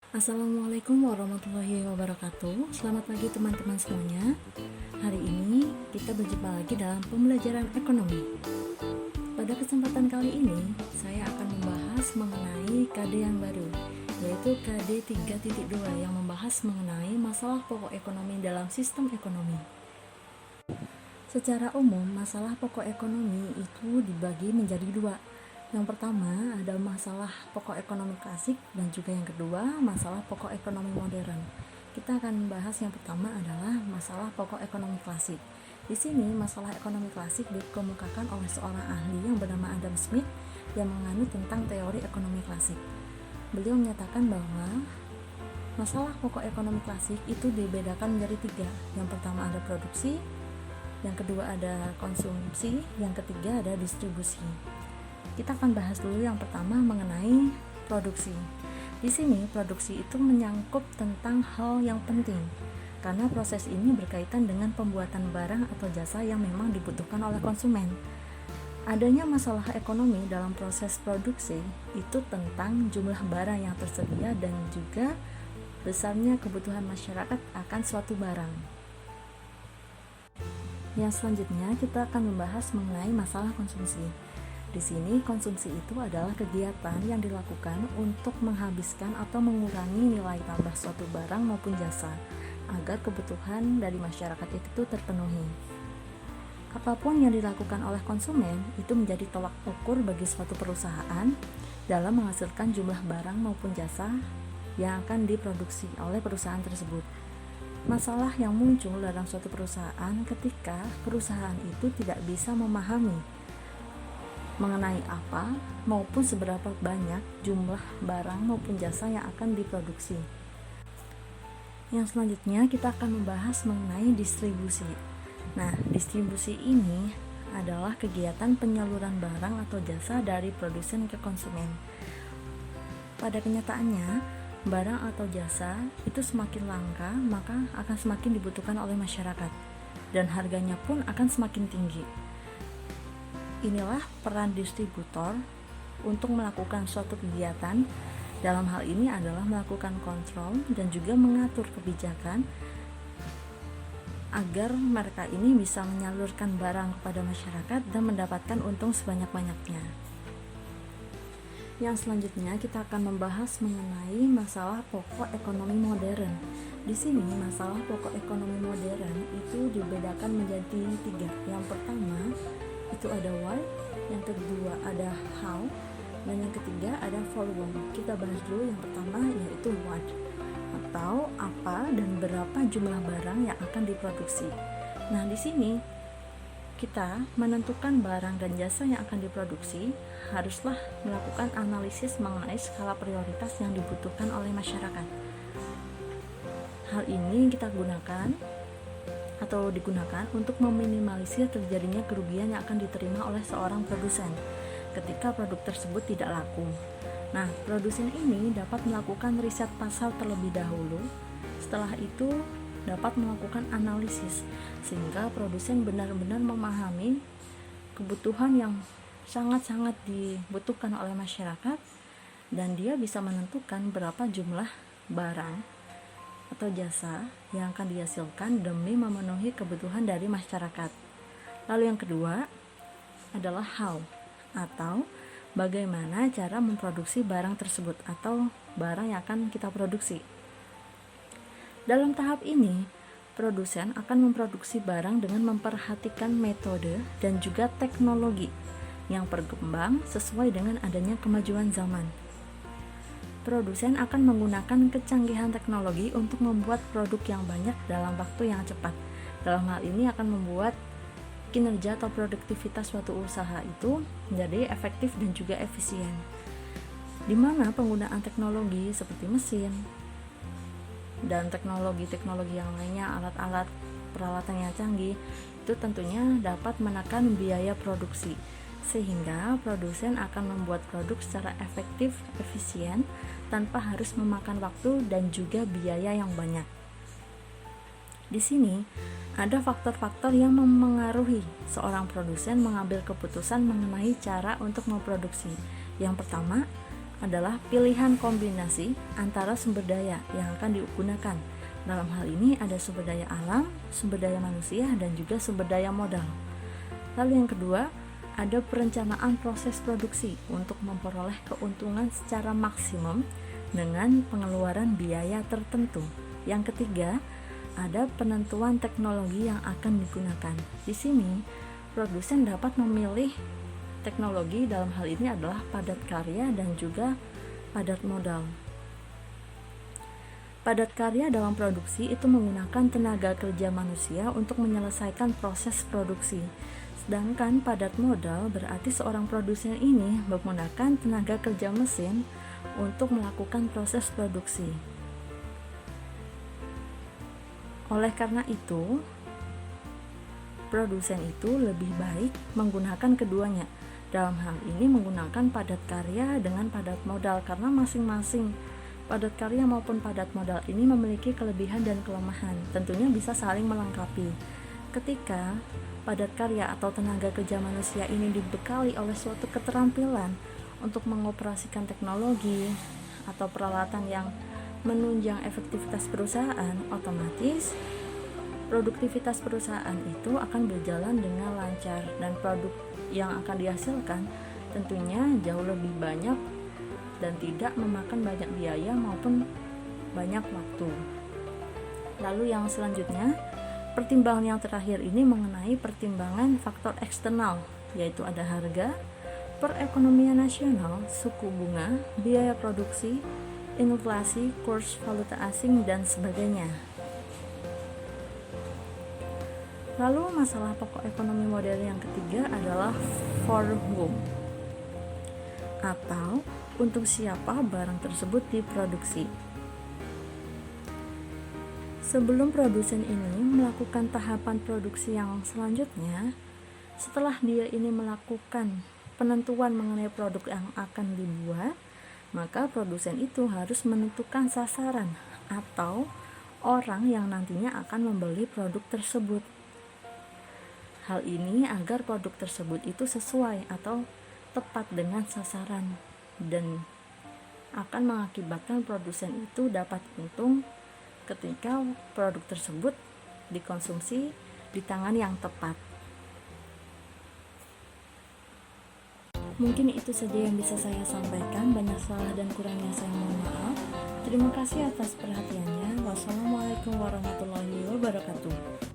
Assalamualaikum warahmatullahi wabarakatuh. Selamat pagi teman-teman semuanya. Hari ini kita berjumpa lagi dalam pembelajaran ekonomi. Pada kesempatan kali ini, saya akan membahas mengenai KD yang baru, yaitu KD 3.2 yang membahas mengenai masalah pokok ekonomi dalam sistem ekonomi. Secara umum, masalah pokok ekonomi itu dibagi menjadi dua. Yang pertama ada masalah pokok ekonomi klasik dan juga yang kedua masalah pokok ekonomi modern. Kita akan membahas yang pertama adalah masalah pokok ekonomi klasik. Di sini masalah ekonomi klasik dikemukakan oleh seorang ahli yang bernama Adam Smith yang menganut tentang teori ekonomi klasik. Beliau menyatakan bahwa masalah pokok ekonomi klasik itu dibedakan menjadi tiga. Yang pertama ada produksi, yang kedua ada konsumsi, yang ketiga ada distribusi. Kita akan bahas dulu yang pertama mengenai produksi. Di sini produksi itu menyangkut tentang hal yang penting karena proses ini berkaitan dengan pembuatan barang atau jasa yang memang dibutuhkan oleh konsumen. Adanya masalah ekonomi dalam proses produksi itu tentang jumlah barang yang tersedia dan juga besarnya kebutuhan masyarakat akan suatu barang. Yang selanjutnya kita akan membahas mengenai masalah konsumsi. Di sini konsumsi itu adalah kegiatan yang dilakukan untuk menghabiskan atau mengurangi nilai tambah suatu barang maupun jasa agar kebutuhan dari masyarakat itu terpenuhi. Apapun yang dilakukan oleh konsumen itu menjadi tolak ukur bagi suatu perusahaan dalam menghasilkan jumlah barang maupun jasa yang akan diproduksi oleh perusahaan tersebut. Masalah yang muncul dalam suatu perusahaan ketika perusahaan itu tidak bisa memahami mengenai apa maupun seberapa banyak jumlah barang maupun jasa yang akan diproduksi. Yang selanjutnya kita akan membahas mengenai distribusi. Nah, distribusi ini adalah kegiatan penyaluran barang atau jasa dari produsen ke konsumen. Pada kenyataannya, barang atau jasa itu semakin langka, maka akan semakin dibutuhkan oleh masyarakat dan harganya pun akan semakin tinggi. Inilah peran distributor untuk melakukan suatu kegiatan. Dalam hal ini adalah melakukan kontrol dan juga mengatur kebijakan agar mereka ini bisa menyalurkan barang kepada masyarakat dan mendapatkan untung sebanyak-banyaknya. Yang selanjutnya kita akan membahas mengenai masalah pokok ekonomi modern. Di sini masalah pokok ekonomi modern itu dibedakan menjadi tiga. Yang pertama itu ada why, yang kedua ada how, dan yang ketiga ada volume. Kita bahas dulu yang pertama yaitu what, atau apa dan berapa jumlah barang yang akan diproduksi. Nah, di sini kita menentukan barang dan jasa yang akan diproduksi haruslah melakukan analisis mengenai skala prioritas yang dibutuhkan oleh masyarakat. Hal ini kita gunakan atau digunakan untuk meminimalisir terjadinya kerugian yang akan diterima oleh seorang produsen ketika produk tersebut tidak laku. Nah, produsen ini dapat melakukan riset pasar terlebih dahulu. Setelah itu dapat melakukan analisis sehingga produsen benar-benar memahami kebutuhan yang sangat-sangat dibutuhkan oleh masyarakat dan dia bisa menentukan berapa jumlah barang atau jasa yang akan dihasilkan demi memenuhi kebutuhan dari masyarakat. Lalu yang kedua adalah how, atau bagaimana cara memproduksi barang tersebut atau barang yang akan kita produksi. Dalam tahap ini, produsen akan memproduksi barang dengan memperhatikan metode dan juga teknologi yang berkembang sesuai dengan adanya kemajuan zaman. Produsen akan menggunakan kecanggihan teknologi untuk membuat produk yang banyak dalam waktu yang cepat. Dalam hal ini akan membuat kinerja atau produktivitas suatu usaha itu menjadi efektif dan juga efisien. Di mana penggunaan teknologi seperti mesin dan teknologi-teknologi yang lainnya, alat-alat peralatan yang canggih, itu tentunya dapat menekan biaya produksi. Sehingga produsen akan membuat produk secara efektif, efisien, tanpa harus memakan waktu dan juga biaya yang banyak. Di sini ada faktor-faktor yang memengaruhi seorang produsen mengambil keputusan mengenai cara untuk memproduksi. Yang pertama adalah pilihan kombinasi antara sumber daya yang akan digunakan. Dalam hal ini ada sumber daya alam, sumber daya manusia, dan juga sumber daya modal. Lalu yang kedua, ada perencanaan proses produksi untuk memperoleh keuntungan secara maksimum dengan pengeluaran biaya tertentu. Yang ketiga, ada penentuan teknologi yang akan digunakan. Di sini, produsen dapat memilih teknologi, dalam hal ini adalah padat karya dan juga padat modal. Padat karya dalam produksi itu menggunakan tenaga kerja manusia untuk menyelesaikan proses produksi. Sedangkan padat modal berarti seorang produsen ini menggunakan tenaga kerja mesin untuk melakukan proses produksi. Oleh karena itu, produsen itu lebih baik menggunakan keduanya. Dalam hal ini menggunakan padat karya dengan padat modal, karena masing-masing padat karya maupun padat modal ini memiliki kelebihan dan kelemahan, tentunya bisa saling melengkapi. Ketika padat karya atau tenaga kerja manusia ini dibekali oleh suatu keterampilan untuk mengoperasikan teknologi atau peralatan yang menunjang efektivitas perusahaan, otomatis produktivitas perusahaan itu akan berjalan dengan lancar dan produk yang akan dihasilkan tentunya jauh lebih banyak dan tidak memakan banyak biaya maupun banyak waktu. Lalu yang selanjutnya, pertimbangan yang terakhir ini mengenai pertimbangan faktor eksternal, yaitu ada harga, perekonomian nasional, suku bunga, biaya produksi, inflasi, kurs valuta asing, dan sebagainya. Lalu masalah pokok ekonomi modern yang ketiga adalah for whom, atau untuk siapa barang tersebut diproduksi. Sebelum produsen ini melakukan tahapan produksi yang selanjutnya, setelah dia ini melakukan penentuan mengenai produk yang akan dibuat, maka produsen itu harus menentukan sasaran atau orang yang nantinya akan membeli produk tersebut. Hal ini agar produk tersebut itu sesuai atau tepat dengan sasaran dan akan mengakibatkan produsen itu dapat untung ketika produk tersebut dikonsumsi di tangan yang tepat. Mungkin itu saja yang bisa saya sampaikan. Banyak salah dan kurangnya saya mohon maaf. Terima kasih atas perhatiannya. Wassalamualaikum warahmatullahi wabarakatuh.